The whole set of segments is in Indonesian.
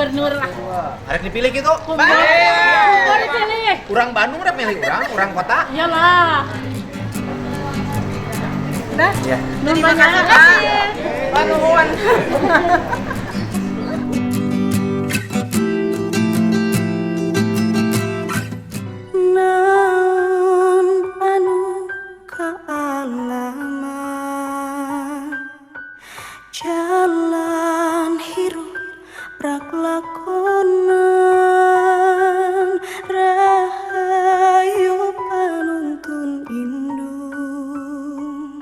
gubernur lah. Arek dipilih gitu. Gubernur dipilih. Urang Bandung rek milih urang kota. Iyalah. Udah? Iya. Terima kasih. Pak Nuhun. Naon anu kaalaman jalan hirup rak lakonan rahayu panuntun indung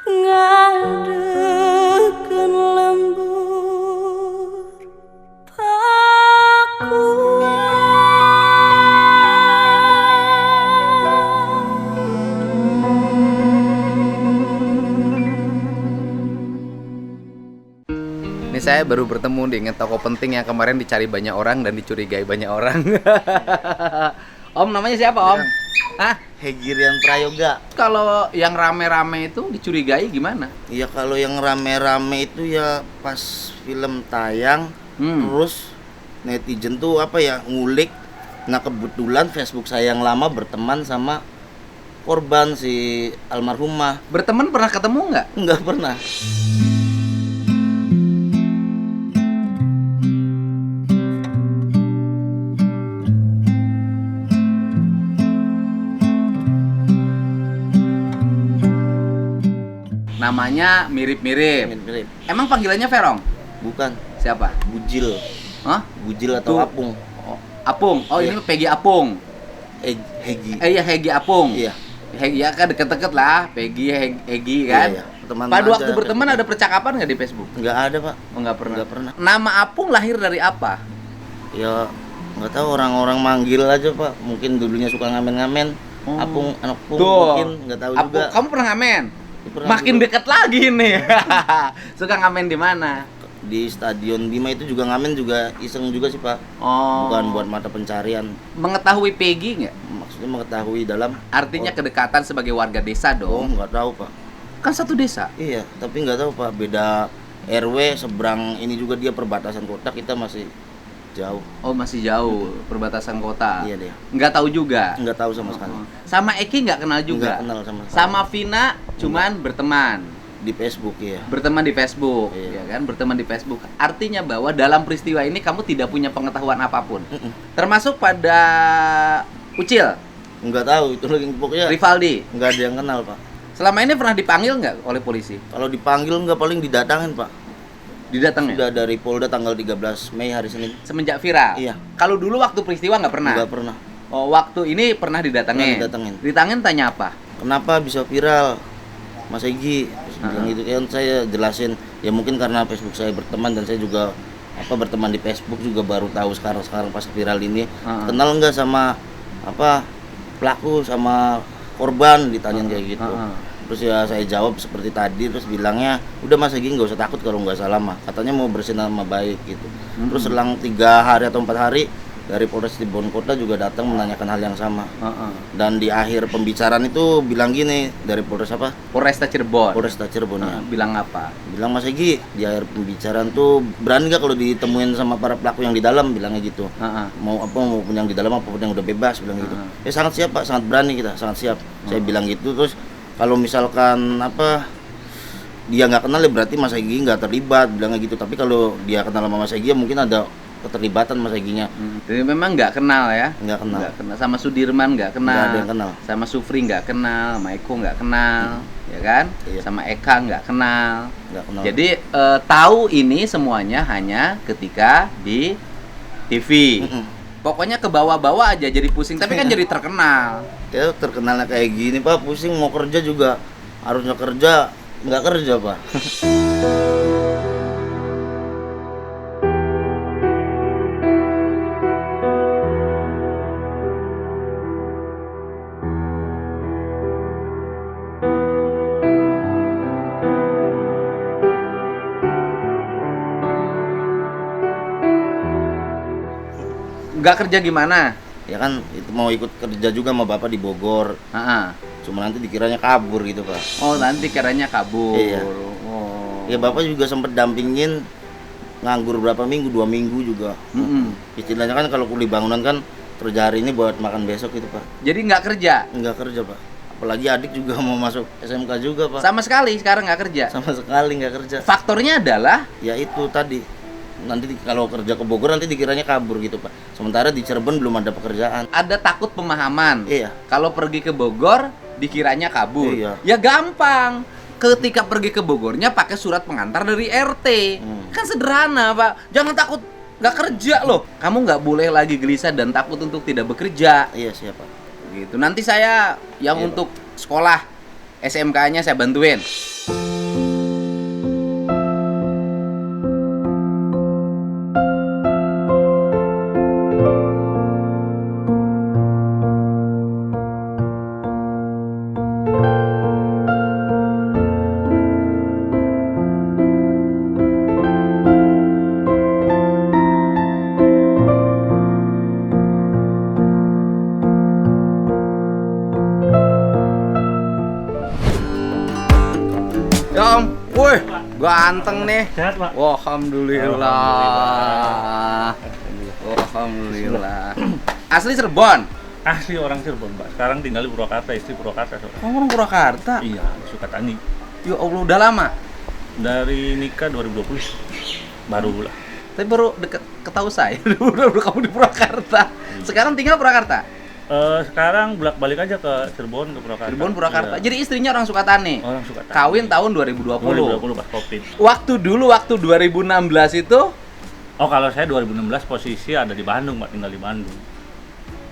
ngadekeun lembur Ini saya baru bertemu dengan toko penting yang kemarin dicari banyak orang dan dicurigai banyak orang. Om, namanya siapa Om? Hah? Hegirian Prayoga. Kalau yang rame-rame itu dicurigai gimana? Iya, kalau yang rame-rame itu ya pas film tayang, terus netizen tuh apa ya ngulik. Nah kebetulan Facebook saya yang lama berteman sama korban si almarhumah. Berteman pernah ketemu nggak? Nggak pernah. Namanya mirip-mirip. Mirip-mirip. Emang panggilannya Verong? Bukan. Siapa? Bujil. Hah? Bujil atau Tuh. Apung. Oh, Apung. Oh, Iya. ini Peggy Apung. Hegi. Iya, Hegi Apung. Iya. Hegi ya kan deket-deket lah, Peggy, Hegi kan. Iya, teman Pada aja, waktu berteman ada percakapan nggak di Facebook? Nggak ada, Pak. Oh, nggak pernah. Nggak pernah. Nama Apung lahir dari apa? Ya nggak tahu, orang-orang manggil aja, Pak. Mungkin dulunya suka ngamen-ngamen. Oh. Apung, anak Pung, Tuh. mungkin nggak tahu Apung, juga. kamu pernah ngamen? Pernah Makin juga. deket lagi nih. Suka ngamen di mana? Di Stadion Bima itu juga ngamen, juga iseng juga sih, Pak. Oh. Bukan buat mata pencarian. Mengetahui Peggy nggak? Maksudnya mengetahui dalam Artinya kedekatan sebagai warga desa oh dong. nggak tahu, Pak. Kan satu desa. Iya, tapi nggak tahu, Pak. Beda RW, seberang ini juga dia perbatasan kota, kita masih jauh. Oh, masih jauh perbatasan kota. Iya dia. Nggak tahu juga. Nggak tahu sama sekali. Sama Eki nggak kenal juga. Nggak kenal sama sekali. Sama Vina cuman berteman. Di Facebook ya. Berteman di Facebook, Iya. ya kan? Berteman di Facebook. Artinya bahwa dalam peristiwa ini kamu tidak punya pengetahuan apapun. Termasuk pada Ucil, Nggak tahu itu lagi pokoknya. Rivaldi. Nggak ada yang kenal, Pak. Selama ini pernah dipanggil nggak oleh polisi? Kalau dipanggil nggak, paling didatangin, Pak. Didatengin? Sudah dari Polda tanggal 13 Mei hari Senin. Semenjak viral? Iya. Kalau dulu waktu peristiwa nggak pernah? Nggak pernah. Oh, waktu ini pernah didatengin? Pernah didatengin. Ditangin tanya apa? Kenapa bisa viral, Mas Egi? Terus bilang gitu kan, saya jelasin ya mungkin karena Facebook saya berteman, dan saya juga berteman di Facebook juga baru tahu sekarang pas viral ini. Kenal nggak sama pelaku sama korban, ditanyain kayak gitu. Terus ya saya jawab seperti tadi, terus bilangnya udah Mas Egi nggak usah takut kalau nggak salah mah, katanya mau bersihin nama baik gitu. Terus selang 3 hari atau 4 hari dari Polres Cirebon Kota juga datang menanyakan hal yang sama. Dan di akhir pembicaraan itu bilang gini, dari Polres Polresta Cirebon. Polresta Cirebon ya. Bilang apa? Bilang, Mas Egi, di akhir pembicaraan tuh berani nggak kalau ditemuin sama para pelaku yang di dalam, bilangnya gitu. Mau yang di dalam apapun yang udah bebas, bilang gitu. Ya sangat siap, Pak, sangat berani kita, sangat siap. Saya bilang gitu. Terus kalau misalkan dia nggak kenal ya berarti Mas Egi nggak terlibat, bilangnya gitu. Tapi kalau dia kenal sama Mas Egi ya mungkin ada keterlibatan Mas Egi-nya. Jadi memang nggak kenal ya? Nggak kenal. Nggak kenal. Sama Sudirman nggak kenal. Nggak ada yang kenal. Sama Sufri nggak kenal. Sama Eko nggak kenal, ya kan? Iya. Sama Eka nggak kenal. Nggak kenal. Jadi tahu ini semuanya hanya ketika di TV. Pokoknya ke bawah-bawah aja jadi pusing. Tapi kan jadi terkenal. Ya terkenalnya kayak gini, Pak, pusing mau kerja juga harusnya kerja, nggak kerja, Pak. Nggak kerja gimana? Ya kan itu mau ikut kerja juga sama Bapak di Bogor. Cuma nanti dikiranya kabur gitu, Pak. Oh, nanti kiranya kabur. Iya. Oh. Ya Bapak juga sempat dampingin nganggur berapa minggu, 2 minggu juga. Istilahnya kan kalau kuli bangunan kan kerja hari ini buat makan besok gitu Pak. Jadi nggak kerja? Nggak kerja Pak. Apalagi adik juga mau masuk SMK juga Pak. Sama sekali sekarang nggak kerja? Sama sekali nggak kerja. Faktornya adalah? Ya itu tadi. Nanti kalau kerja ke Bogor nanti dikiranya kabur gitu Pak. Sementara di Cirebon belum ada pekerjaan. Ada takut pemahaman. Iya. Kalau pergi ke Bogor dikiranya kabur. Iya. Ya gampang. Ketika pergi ke Bogornya pakai surat pengantar dari RT. Kan sederhana Pak. Jangan takut nggak kerja loh. Kamu nggak boleh lagi gelisah dan takut untuk tidak bekerja. Iya siapa? Gitu. Nanti saya yang Iya, untuk sekolah SMK-nya saya bantuin. Ya Om, woi, ganteng nih. Sehat, Pak? Wah, alhamdulillah. Alhamdulillah. Asli Cirebon. Asli orang Cirebon, Pak. Sekarang tinggal di Purwakarta, istri Purwakarta. Orang Purwakarta. Iya, di Sukatani. Ya Allah, udah lama. Dari nikah 2020 baru lah. Tapi baru deket ketahu saya. Udah kamu di Purwakarta. Sekarang tinggal Purwakarta. Sekarang bolak-balik aja ke Cirebon, ke Purwakarta. Cirebon Purwakarta. Iya. Jadi istrinya orang Sukatani. Orang Sukatani. Kawin tahun 2020. 2020 pas Covid. Waktu 2016 itu Oh, kalau saya 2016 posisi ada di Bandung, Pak, tinggal di Bandung.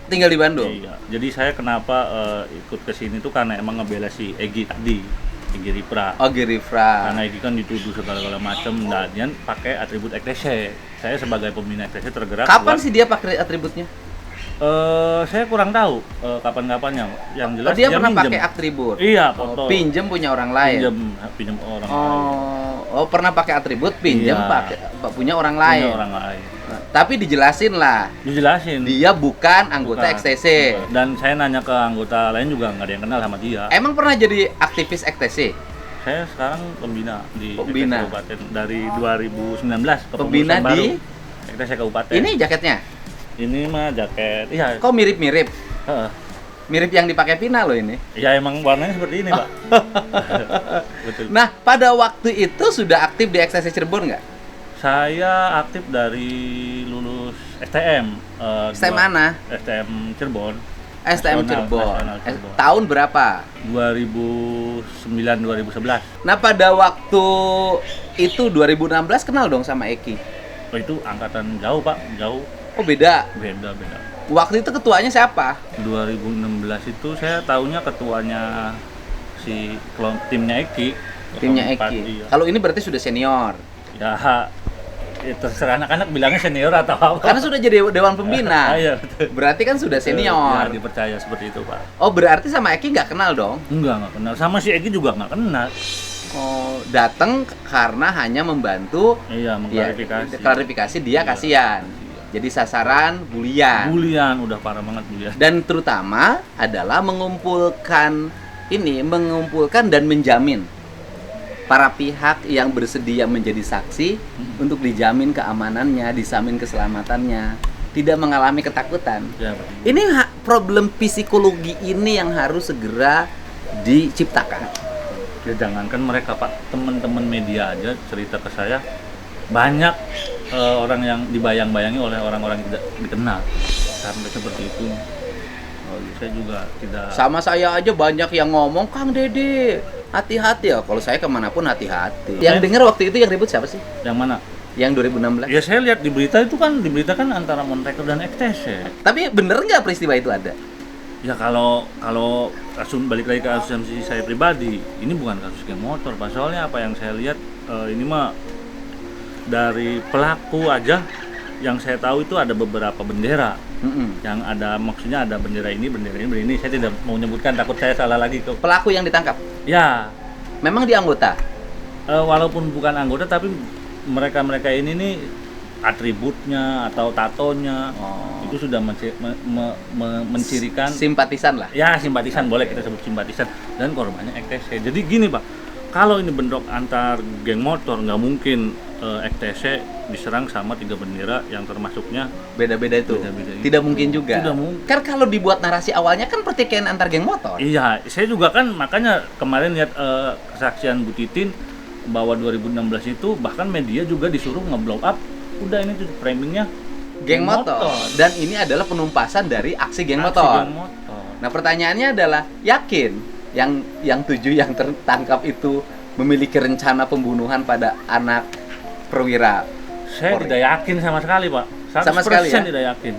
tinggal di Bandung. Iya. Jadi saya kenapa ikut ke sini tuh karena emang ngebela si Egi tadi, Egi Ripra. Oh, Gerifra. Karena Egi kan dituduh segala macam dan dia pakai atribut EKTC. Saya sebagai pembina EKTC tergerak. Kapan buat- sih dia pakai atributnya? Saya kurang tahu kapan-kapannya. Yang jelas Oh, dia pernah minjem. pakai atribut. Iya, Oh, foto. pinjem punya orang lain. Pinjem orang lain. Oh, pernah pakai atribut, pinjem Iya. pakai punya orang Punya lain. orang lain. Tapi dijelasin lah, Dijelasin. dia bukan anggota Bukan. XTC. Bukan. Dan saya nanya ke anggota lain juga nggak ada yang kenal sama dia. Emang pernah jadi aktivis XTC? Saya sekarang pembina di Pembina. EKTC Kabupaten dari 2019 ke Pembina pengurusan di? baru. EKTC Kabupaten. Ini jaketnya? Ini mah jaket. Iya. Kok mirip-mirip? Heeh. Mirip yang dipakai Vina loh ini. Ya emang warnanya seperti ini, Pak. Betul. Nah, pada waktu itu sudah aktif di XTC Cirebon nggak? Saya aktif dari lulus STM. STM mana? STM Cirebon. STM Nasional- Cirebon. Nasional Cirebon. Tahun berapa? 2009-2011. Nah, pada waktu itu 2016 kenal dong sama Eki. Oh, itu angkatan jauh, Pak. Jauh. Oh, beda. Beda. Waktu itu ketuanya siapa? 2016 itu saya tahunya ketuanya si timnya Eki. Timnya Keempat, Eki. Iya. Kalau ini berarti sudah senior. Ya, terserah anak-anak bilangnya senior atau apa. Karena sudah jadi dewan pembina. Ah, iya, betul. Berarti kan sudah senior. Ya, dipercaya seperti itu, Pak. Oh, berarti sama Eki nggak kenal dong? Enggak kenal. Sama si Eki juga nggak kenal. Oh, datang karena hanya membantu Iya, ya, mengklarifikasi. klarifikasi dia Iya. kasihan. Jadi sasaran bulian. Bulian, udah parah banget bulian. Dan terutama adalah mengumpulkan dan menjamin para pihak yang bersedia menjadi saksi untuk dijamin keamanannya, dijamin keselamatannya, tidak mengalami ketakutan. Ya, betul. Ini problem psikologi ini yang harus segera diciptakan. Ya, jangankan mereka, Pak, teman-teman media aja cerita ke saya banyak orang yang dibayang-bayangi oleh orang-orang yang tidak dikenal sampai seperti itu. Oh, saya juga tidak. Sama saya aja banyak yang ngomong, Kang Dede, hati-hati ya. Kalau saya kemanapun hati-hati. Yang dengar waktu itu yang ribut siapa sih? Yang mana? Yang 2016. Ya saya lihat di berita itu kan diberitakan antara Monreker dan EKTC. Tapi bener nggak peristiwa itu ada? Ya kalau kasus balik lagi ke asumsi saya pribadi, ini bukan kasus geng motor, Pak. Soalnya apa yang saya lihat ini mah dari pelaku aja yang saya tahu itu ada beberapa bendera. Yang ada maksudnya ada bendera ini. Saya tidak mau menyebutkan takut saya salah lagi ke. Pelaku yang ditangkap Ya, memang dia anggota. walaupun bukan anggota tapi mereka ini nih atributnya atau tatonya itu sudah mencirikan Simpatisan lah. ya simpatisan, boleh kita sebut simpatisan, dan korbannya EKTC. Jadi gini, Pak, kalau ini bentrok antar geng motor nggak mungkin EKTC diserang sama 3 bendera yang termasuknya Beda-beda itu. Beda-beda itu. Tidak mungkin juga. Tidak mungkin. Kan kalau dibuat narasi awalnya kan pertikaian antar geng motor. Iya, saya juga kan makanya kemarin lihat kesaksian Bu Titin bahwa 2016 itu bahkan media juga disuruh nge-blow up. Udah ini tuh framingnya Geng motor. Dan ini adalah penumpasan dari aksi geng Aksi motor. geng motor. Nah, pertanyaannya adalah yakin yang 7 yang tertangkap itu memiliki rencana pembunuhan pada anak perwira Saya Polri? tidak yakin sama sekali, Pak. 100% Sama sekali, ya? tidak yakin.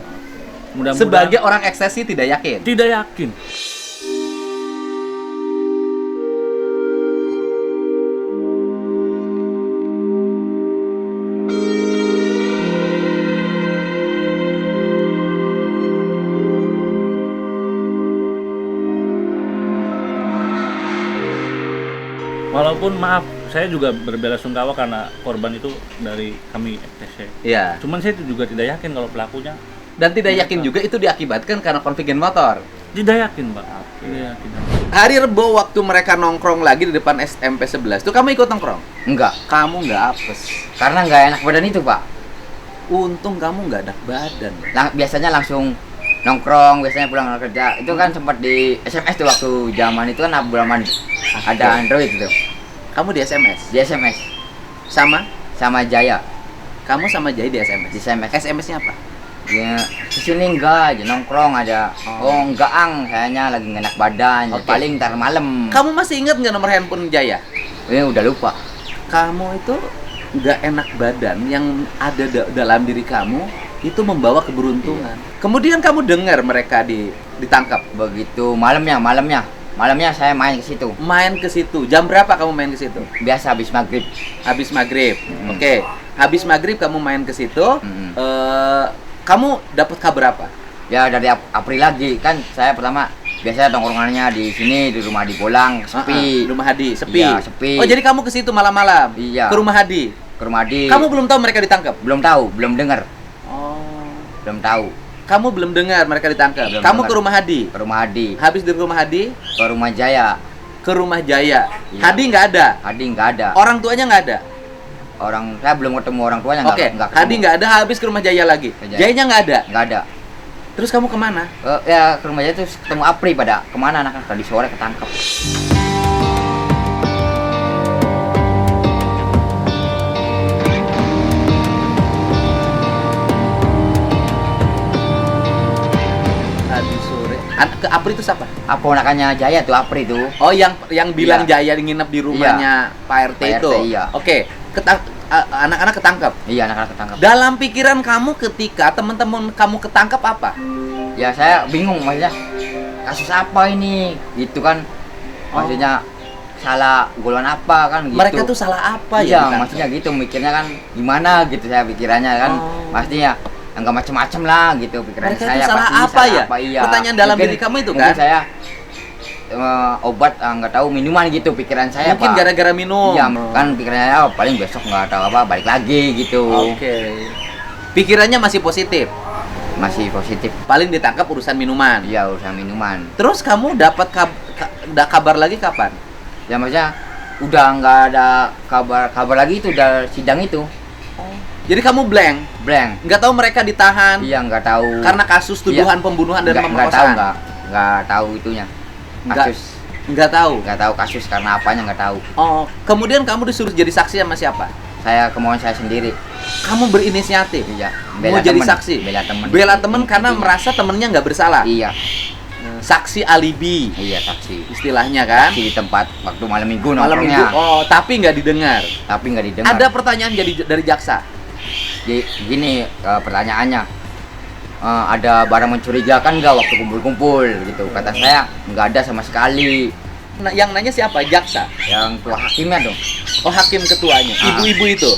Mudah-mudahan Sebagai orang eksesi tidak yakin. tidak yakin. Walaupun maaf, saya juga berbela-sungkawa karena korban itu dari kami FTC. Iya. Cuman saya juga tidak yakin kalau pelakunya. Dan tidak yakin juga itu diakibatkan karena konflik geng motor. Tidak yakin, Pak. Tidak yakin. Hari Rebo waktu mereka nongkrong lagi di depan SMP 11 tuh kamu ikut nongkrong? Enggak, Kamu nggak apes. karena nggak enak badan itu, Pak. Untung kamu nggak enak badan. Biasanya langsung nongkrong, biasanya pulang kerja. Itu kan sempat di SMS tuh waktu zaman itu kan abulaman ada Android itu. Kamu di SMS Di SMS sama sama Jaya. kamu sama Jai di SMS. Di SMS. SMS-nya apa? Ya, kesini enggak aja nongkrong aja. Oh, enggak kayaknya lagi nggak enak badan. Oke. Paling ntar malam. Kamu masih ingat nggak nomor handphone Jaya? Udah lupa. Kamu itu nggak enak badan yang ada dalam diri kamu itu membawa keberuntungan. Kemudian kamu dengar mereka ditangkap. Begitu malamnya saya main ke situ. Main ke situ. Jam berapa kamu main ke situ? Biasa habis maghrib. Habis maghrib. Hmm. Oke. Habis maghrib kamu main ke situ. Hmm. Kamu dapat kabar apa? Ya dari April lagi kan saya pertama biasanya tongkrongannya di sini di rumah di Bolang sepi. Rumah Hadi sepi. Iya, sepi. Oh, jadi kamu ke situ malam-malam? Iya. Ke rumah Hadi. Ke rumah di. Kamu belum tahu mereka ditangkap? belum tahu, belum dengar, Oh. belum tahu. Kamu belum dengar mereka ditangkap. Belum Kamu dengar. ke rumah Hadi. Ke rumah Hadi, Habis dari rumah Hadi ke rumah Jaya. ke rumah Jaya. Iya. Hadi nggak ada. Hadi nggak ada. Orang tuanya nggak ada. Orang saya belum ketemu orang tuanya Oke. nggak ketemu. Hadi nggak ada. Habis ke rumah Jaya lagi. Ke Jaya. Jayanya nggak ada. Nggak ada. Terus kamu kemana? Ya ke rumah Jaya terus ketemu April pada kemana anak tadi sore ketangkep. Hadi sore. Ke Apri itu siapa? Apa ponakannya Jaya tuh April tuh. Oh, yang bilang Iya. Jaya nginep di rumahnya Pak RT Pak itu. RT, iya. Oke. Anak-anak ketangkap. Iya anak-anak ketangkep. Dalam pikiran kamu ketika teman-teman kamu ketangkap apa? Ya saya bingung maksudnya kasus apa ini gitu kan, maksudnya salah golongan apa kan gitu. Mereka tuh salah apa Iya, ya? ditangkap? maksudnya gitu mikirnya kan gimana gitu saya pikirannya kan. Oh. Pastinya enggak macem-macem lah gitu pikiran Mereka saya. tuh salah pasti apa ya? Iya. Pertanyaan dalam Mungkin- diri kamu itu mungkin kan? saya obat nggak tahu minuman gitu pikiran saya Mungkin Pak. gara-gara minum. Iya, kan pikirannya paling besok nggak tahu apa balik lagi gitu. Oke. Pikirannya masih positif. Masih positif. Paling ditangkap urusan minuman. Iya, urusan minuman. Terus kamu dapat kabar lagi kapan? Ya maksudnya udah nggak ada kabar lagi itu udah sidang itu Jadi kamu blank, blank. nggak tahu mereka ditahan Iya nggak tahu. karena kasus tuduhan Iya. pembunuhan dan nggak tahu pemerkosaan. nggak tahu itunya kasus Nggak tahu. kasus karena apanya nggak tahu. Oh, kemudian kamu disuruh jadi saksi sama siapa? Saya kemauan saya sendiri. Kamu berinisiatif. Iya. Mau jadi saksi. Bela temen Karena Intinya. merasa temennya nggak bersalah. Iya Saksi alibi, iya saksi. istilahnya kan? Di tempat waktu malam minggu Malam nongkrongnya. minggu. Oh, tapi nggak didengar. Tapi nggak didengar. Ada pertanyaan dari jaksa. Gini pertanyaannya. Ada barang mencurigakan nggak waktu kumpul-kumpul gitu? Kata saya nggak ada sama sekali. Nah, yang nanya siapa? Jaksa. Yang tua hakimnya dong. Oh, hakim ketuanya. Ah. Ibu-ibu itu.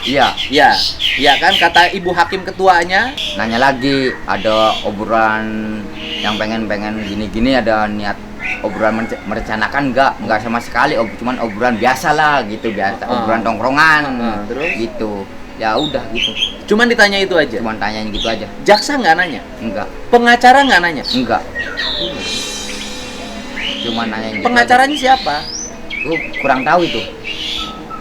Iya. Ya, ya kan kata ibu hakim ketuanya. Nanya lagi ada obrolan yang pengen gini-gini, ada niat obrolan merencanakan nggak sama sekali, cuman obrolan biasa lah gitu, biasa obrolan tongkrongan Terus? gitu. Ya udah gitu, Cuman ditanya itu aja. cuman tanyain gitu aja. Jaksa nggak nanya. Enggak Pengacara nggak nanya. cuman nanyain gitu Pengacaranya siapa? aja. Kurang tahu itu,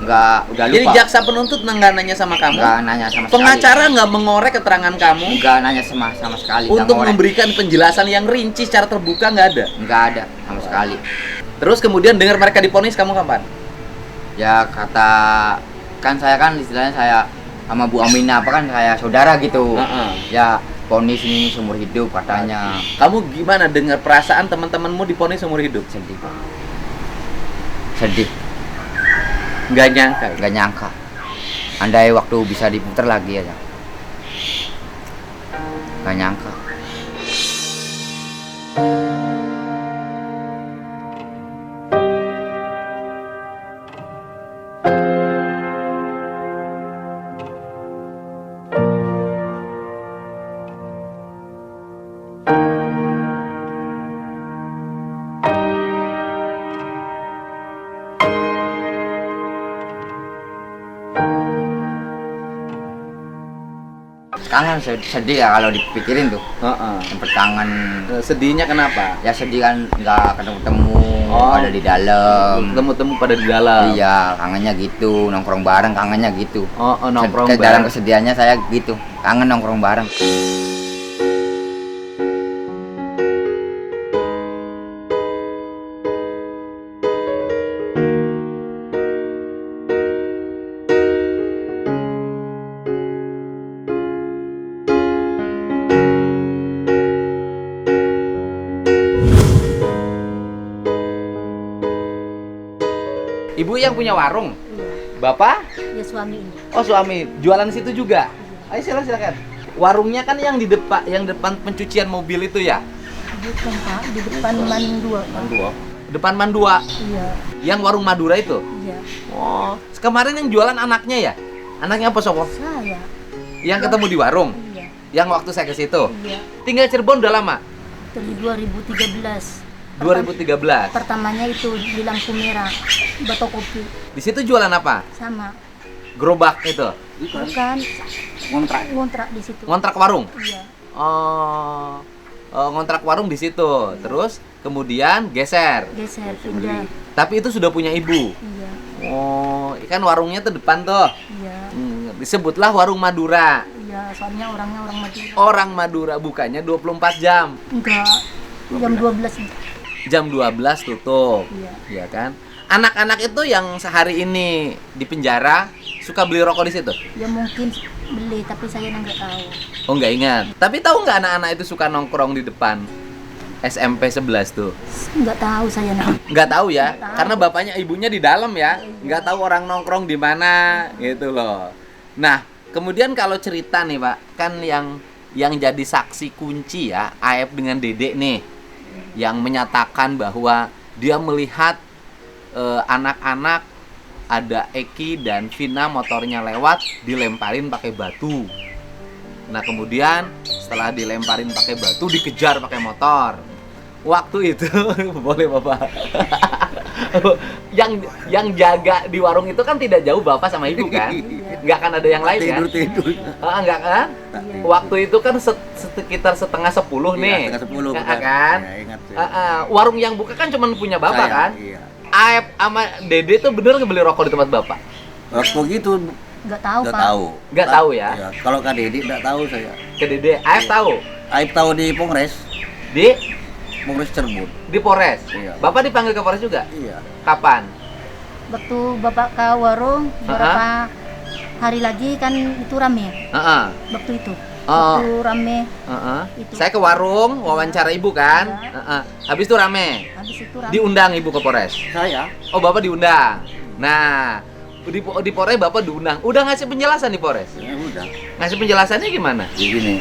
udah lupa. Jadi jaksa penuntut nggak nanya sama kamu? Nggak nanya sama sekali. Pengacara nggak mengorek keterangan kamu? Nggak nanya sama sekali. nggak Untuk ngorek. memberikan penjelasan yang rinci secara terbuka nggak ada? Nggak ada sama sekali. Terus kemudian dengar mereka diponis kamu kapan? Ya kata kan saya kan istilahnya saya sama Bu Aminah apa kan saya saudara gitu. Ya ponis ini seumur hidup katanya. Kamu gimana dengar perasaan teman-temanmu diponis seumur hidup? Sedih Pak. Sedih. Nggak nyangka. Nggak nyangka. Andai waktu bisa diputar lagi aja. Nggak nyangka. Kangen sedih ya kalau dipikirin tuh. Sempet kangen. Sedihnya kenapa? Ya sedih kan nggak ketemu Oh. ada di dalam. Temu-temu pada di dalam. Iya, kangennya gitu, nongkrong bareng kangennya gitu. Nongkrong Dalam bareng. kesedihannya saya gitu, kangen nongkrong bareng. Ibu yang punya warung? Iya. Bapak? Ya suami ini. Oh suami, jualan di situ juga? Ayo silakan. Warungnya kan yang di depan pencucian mobil itu ya? Bukan Pak, di depan Mandua. Pak. Depan Mandua. Iya, Yang warung Madura itu? iya. Oh, kemarin yang jualan anaknya ya? Anaknya apa sopo? Saya. Yang ketemu di warung? Iya, Yang waktu saya ke situ? iya. Tinggal Cirebon udah lama? Dari 2013. 2013. Pertamanya itu di lampu merah, Batok Kopi. Di situ jualan apa? Sama. Gerobak itu? Bukan. Ngontrak di situ. Ngontrak warung? Iya. Oh, ngontrak warung di situ. Terus kemudian geser. Geser, pindah. Tapi itu sudah punya ibu. Iya, Oh, kan warungnya tuh depan tuh. iya. Disebutlah warung Madura. Iya, soalnya orangnya orang Madura. Orang Madura bukanya 24 jam. Enggak. Jam 12. Jam 12 tutup. Iya. Iya kan? Anak-anak itu yang sehari ini di penjara suka beli rokok di situ? Ya mungkin beli, tapi saya nggak tahu. Oh, nggak ingat. Tapi tahu nggak anak-anak itu suka nongkrong di depan SMP 11 tuh? Nggak tahu saya nak. Nggak tahu ya, Nggak tahu. karena bapaknya ibunya di dalam ya, Iya. nggak tahu orang nongkrong di mana gitu loh. Nah, kemudian kalau cerita nih Pak, kan yang jadi saksi kunci ya, Aep dengan Dedek nih, yang menyatakan bahwa dia melihat anak-anak ada Eki dan Vina motornya lewat dilemparin pakai batu. Nah kemudian setelah dilemparin pakai batu dikejar pakai motor. Waktu itu boleh Bapak. yang jaga di warung itu kan tidak jauh Bapak sama Ibu kan? Nggak akan ada yang lain kan? Tidur. Nggak kan? Waktu itu kan sekitar setengah 10 nih. Setengah 10 kan? Ya, ingat. Warung yang buka kan cuma punya Bapak Saya, kan? Iya. Aep sama Dede tuh bener ngebeli rokok di tempat Bapak? Waktu gitu Nggak tahu nggak Pak. tahu. Nggak tahu ya? Iya. Kalau Kak Dedi nggak tahu saya. Ke Dede, Aep tahu? Aib tahu di Polres Cirebon. Di Polres? Iya. Bapak dipanggil ke Polres juga? Iya. Kapan? Waktu Bapak ke warung, beberapa hari lagi kan itu rame. Heeh. Waktu itu. Oh. Waktu rame, Heeh. Itu. Saya ke warung wawancara Ibu kan? Iya. Heeh. Habis itu rame. habis itu rame. Diundang Ibu ke Polres? Saya. Oh, Bapak diundang. Nah, di Polres Bapak diundang. Udah ngasih penjelasan di Polres? Ya udah. Ngasih penjelasannya gimana? Begini,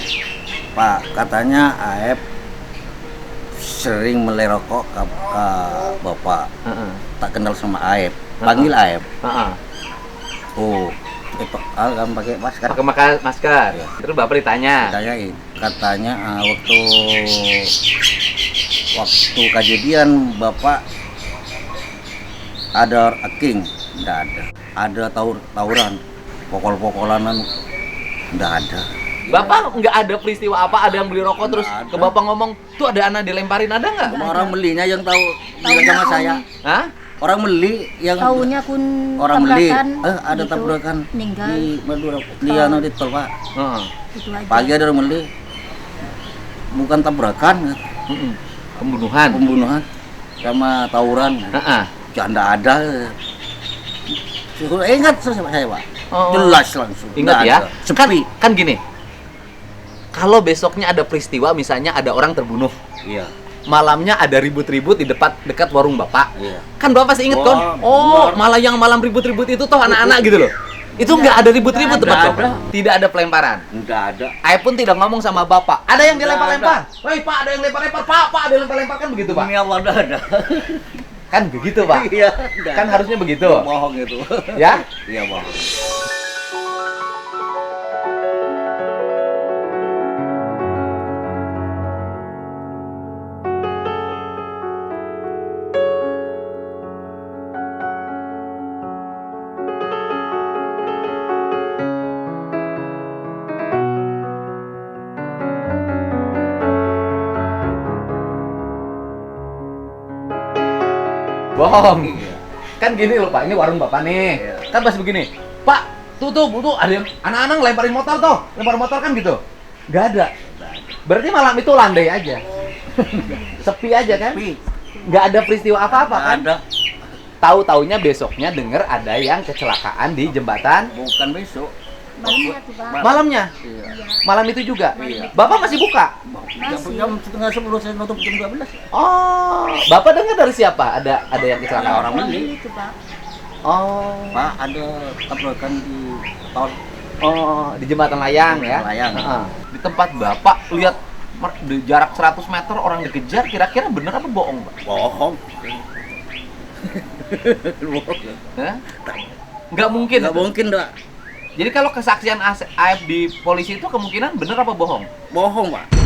Pak, katanya Aep sering melerokok ke Bapak. Heeh. Tak kenal sama Aep. Panggil Aep. Heeh. Oh, Pak, kamu pakai masker. Pakai masker. Iya. Terus Bapak ditanya. Tanyain, katanya waktu kejadian Bapak ada aking, enggak ada. Ada tawuran, pokol-pokolanan, enggak ada. Bapak nggak ada peristiwa apa, ada yang beli rokok terus Nggak ada. ke Bapak ngomong, tuh ada anak dilemparin, ada nggak? Orang belinya yang tahu bilang sama saya. Hah? orang beli yang Tahunya kun orang beli tabrakan ada gitu, tabrakan meninggal. di Madura Liano di tol Pak. Heeh. Itu aja. Pagi ada orang beli bukan tabrakan, Mm-mm. Pembunuhan. pembunuhan sama tawuran. Heeh. Janda ada. Ingat saya Pak. Oh. Jelas langsung. Ingat Nggak ya. ada. Sepi. Kan gini. Kalau besoknya ada peristiwa misalnya ada orang terbunuh, Iya. malamnya ada ribut-ribut di dekat warung Bapak. Iya. Kan Bapak pasti inget Wah, kan? Oh, benar. malah yang malam ribut-ribut itu toh anak-anak gitu loh. Itu nggak ada ribut-ribut Nggak tempat ada. Bapak. Tidak ada pelemparan. Enggak ada. Ayah pun tidak ngomong sama Bapak. Ada yang Nggak dilempar-lempar. Woi Pak, ada yang lempar-lempar. Pak, ada yang lempar-lempar kan begitu Pak? Ini awal ada. Kan begitu Pak. Iya. Kan harusnya begitu. Bohong itu. Ya? Iya bohong. Bohong. Kan gini loh Pak, ini warung Bapak nih. Iya. Kan pas begini. Pak, tuh ada yang anak-anak lemparin motor tuh. Lempar motor kan gitu. Nggak ada. Berarti malam itu landai aja. Sepi aja kan? Sepi. Nggak ada peristiwa apa-apa Nggak kan? ada. Tahu-taunya besoknya denger ada yang kecelakaan di jembatan Bukan besok. Malamnya tuh Pak. malamnya. Iya. Malam itu juga. Iya. Bapak masih buka? Jam setengah 10 saya nutup jam 12. Oh, Bapak dengar dari siapa? Ada yang kecelakaan orang Orang beli. itu Pak. Oh. Pak ada tabrakan di tol. Oh, di jembatan layang ya? Layang. Heeh. Di tempat Bapak lihat di jarak 100 meter orang dikejar, kira-kira bener apa bohong, Pak? Bohong. Hah? Nggak mungkin. Nggak mungkin, Dak. Jadi kalau kesaksian AF di polisi itu kemungkinan bener apa bohong? Bohong, Pak.